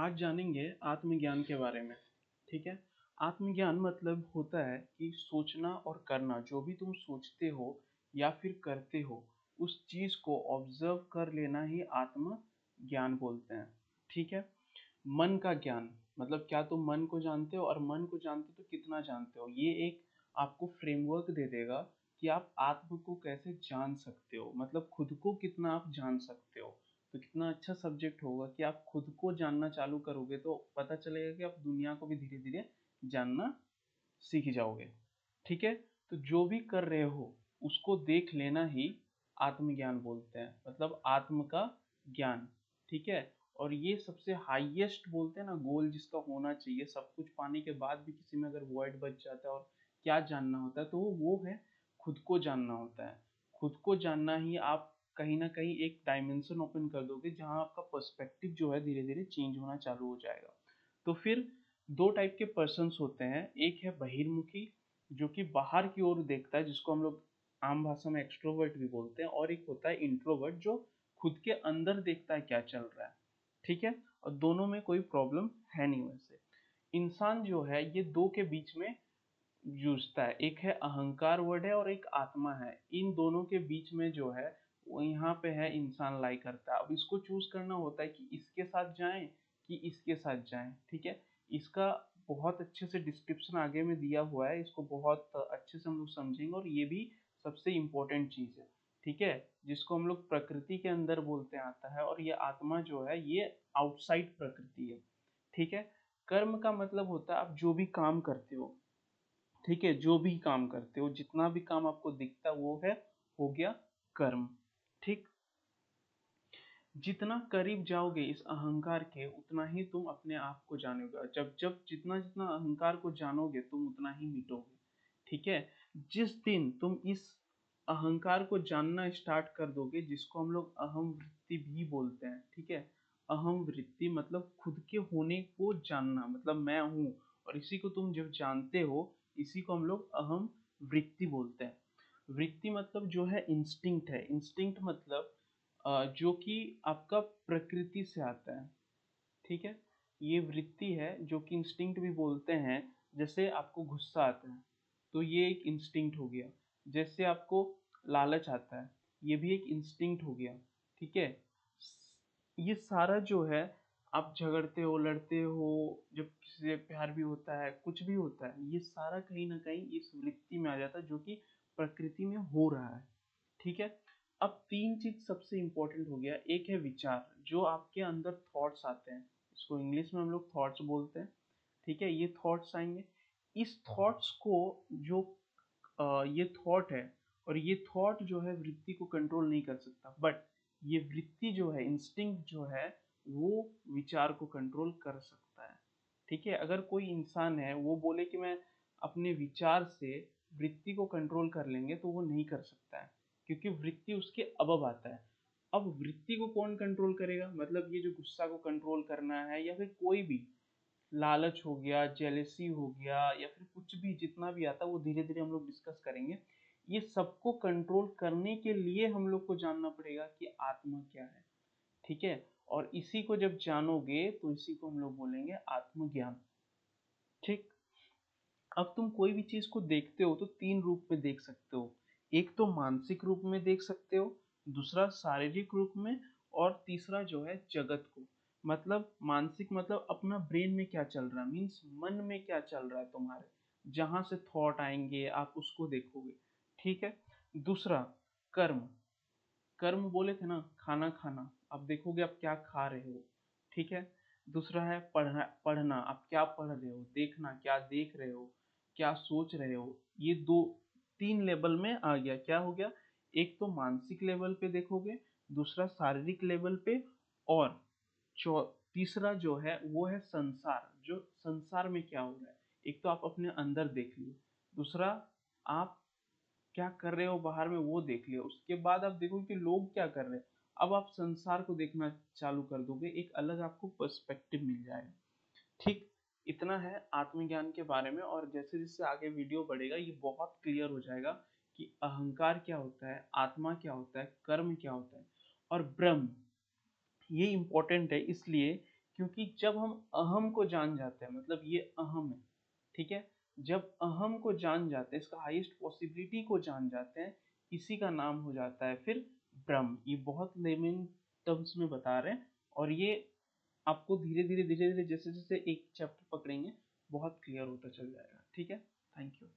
आज जानेंगे आत्मज्ञान के बारे में। ठीक है। आत्मज्ञान मतलब होता है कि सोचना और करना, जो भी तुम सोचते हो या फिर करते हो उस चीज को ऑब्जर्व कर लेना ही आत्मज्ञान बोलते हैं। ठीक है। मन का ज्ञान मतलब क्या तुम मन को जानते हो, और मन को जानते हो तो कितना जानते हो, ये एक आपको फ्रेमवर्क दे देगा कि आप आत्म को कैसे जान सकते हो, मतलब खुद को कितना आप जान सकते हो। तो कितना अच्छा सब्जेक्ट होगा कि आप खुद को जानना चालू करोगे तो पता चलेगा कि आप दुनिया को भी धीरे धीरे जानना सीख जाओगे। ठीक है। तो जो भी कर रहे हो उसको देख लेना ही आत्मज्ञान बोलते हैं, मतलब आत्म का ज्ञान। ठीक है। और ये सबसे हाईएस्ट बोलते हैं ना गोल जिसका होना चाहिए, सब कुछ पाने के बाद भी किसी में अगर वॉइड बच जाता है और क्या जानना होता है तो वो है खुद को जानना होता है। खुद को जानना ही आप कहीं ना कहीं एक डायमेंशन ओपन कर दोगे जहां आपका पर्सपेक्टिव जो है धीरे धीरे चेंज होना चालू हो जाएगा। तो फिर दो टाइप के पर्सन्स होते हैं, एक है बहिर्मुखी जो कि बाहर की ओर देखता है, जिसको हम लोग आम भाषा में एक्सट्रोवर्ट भी बोलते हैं, और एक होता है इंट्रोवर्ट जो खुद के अंदर देखता है क्या चल रहा है। ठीक है। और दोनों में कोई प्रॉब्लम है नहीं। वैसे इंसान जो है ये दो के बीच में जूझता है, एक है अहंकार वर्ड है और एक आत्मा है। इन दोनों के बीच में जो है वो यहाँ पे है इंसान लाई करता है। अब इसको चूज करना होता है कि इसके साथ जाएं कि इसके साथ जाएं। ठीक है। इसका बहुत अच्छे से डिस्क्रिप्शन आगे में दिया हुआ है, इसको बहुत अच्छे से हम लोग समझेंगे, और ये भी सबसे इम्पोर्टेंट चीज है। ठीक है। जिसको हम लोग प्रकृति के अंदर बोलते हैं आता है, और ये आत्मा जो है ये आउटसाइड प्रकृति है। ठीक है। कर्म का मतलब होता है आप जो भी काम करते हो। ठीक है। जो भी काम करते हो, जितना भी काम आपको दिखता है वो है, हो गया कर्म। ठीक। जितना करीब जाओगे इस अहंकार के उतना ही तुम अपने आप को जानोगे, जब जब जितना जितना अहंकार को जानोगे तुम उतना ही मिटोगे। ठीक है। जिस दिन तुम इस अहंकार को जानना स्टार्ट कर दोगे, जिसको हम लोग अहम वृत्ति भी बोलते हैं। ठीक है। अहम वृत्ति मतलब खुद के होने को जानना, मतलब मैं हूँ, और इसी को तुम जब जानते हो इसी को हम लोग अहम वृत्ति बोलते हैं। वृत्ति मतलब जो है इंस्टिंक्ट है। इंस्टिंक्ट मतलब जो कि आपका प्रकृति से आता है। ठीक है। ये वृत्ति है जो कि इंस्टिंक्ट भी बोलते हैं। जैसे आपको गुस्सा आता है तो ये एक इंस्टिंक्ट हो गया। जैसे आपको लालच आता है ये भी एक इंस्टिंक्ट हो गया। ठीक है। ये सारा जो है, आप झगड़ते हो लड़ते हो, जब किसी से प्यार भी होता है कुछ भी होता है, ये सारा कहीं ना कहीं इस वृत्ति में आ जाता है जो कि प्रकृति में हो रहा है। ठीक है। अब तीन चीज सबसे इंपॉर्टेंट हो गया, एक है विचार जो आपके अंदर थॉट्स आते हैं, इसको इंग्लिश में हम लोग थॉट्स बोलते हैं। ठीक है। ये थॉट्स आएंगे, इस थॉट्स को जो ये थॉट है, और ये थॉट जो है वृत्ति को कंट्रोल नहीं कर सकता, बट ये वृत्ति जो है इंस्टिंक्ट जो है वो विचार को कंट्रोल कर सकता है। ठीक है। अगर कोई इंसान है वो बोले कि मैं अपने विचार से वृत्ति को कंट्रोल कर लेंगे तो वो नहीं कर सकता है, क्योंकि वृत्ति उसके अबव आता है। अब वृत्ति को कौन कंट्रोल करेगा, मतलब ये जो गुस्सा को कंट्रोल करना है या फिर कोई भी लालच हो गया, जेलेसी हो गया, या फिर कुछ भी जितना भी आता है वो धीरे धीरे हम लोग डिस्कस करेंगे। ये सबको कंट्रोल करने के लिए हम लोग को जानना पड़ेगा कि आत्मा क्या है। ठीक है। और इसी को जब जानोगे तो इसी को हम लोग बोलेंगे आत्मज्ञान। ठीक। अब तुम कोई भी चीज को देखते हो तो तीन रूप में देख सकते हो, एक तो मानसिक रूप में देख सकते हो, दूसरा शारीरिक रूप में, और तीसरा जो है जगत को। मतलब मानसिक मतलब अपना ब्रेन में क्या चल रहा है, मीन्स मन में क्या चल रहा है तुम्हारे, जहां से थॉट आएंगे आप उसको देखोगे। ठीक है। दूसरा कर्म, कर्म बोले थे ना, खाना खाना, आप देखोगे आप क्या खा रहे हो। ठीक है। दूसरा है पढ़ना, पढ़ना आप क्या पढ़ रहे हो, देखना क्या देख रहे हो, क्या सोच रहे हो। ये दो तीन लेवल में आ गया, क्या हो गया, एक तो मानसिक लेवल पे देखोगे, दूसरा शारीरिक लेवल पे, और तीसरा जो है वो है संसार, जो संसार में क्या हो रहा है। एक तो आप अपने अंदर देख लिए, दूसरा आप क्या कर रहे हो बाहर में वो देख लिया, उसके बाद आप देखो कि लोग क्या कर रहे हैं। अब आप संसार को देखना चालू कर दोगे, एक अलग आपको पर्सपेक्टिव मिल जाएगा। ठीक। इतना है आत्मज्ञान के बारे में, और जैसे जैसे आगे वीडियो बढ़ेगा ये बहुत क्लियर हो जाएगा कि अहंकार क्या होता है, आत्मा क्या होता है, कर्म क्या होता है, और ब्रह्म। ये इम्पोर्टेंट है इसलिए क्योंकि जब हम अहम को जान जाते हैं, मतलब ये अहम है, ठीक है, जब अहम को जान जाते हैं, इसका हाईएस्ट पॉसिबिलिटी को जान जाते हैं, इसी का नाम हो जाता है फिर ब्रह्म। ये बहुत लेमन टर्म्स में बता रहे हैं, और ये आपको धीरे धीरे जैसे जैसे एक चैप्टर पकड़ेंगे बहुत क्लियर होता चल जाएगा। ठीक है, थैंक यू।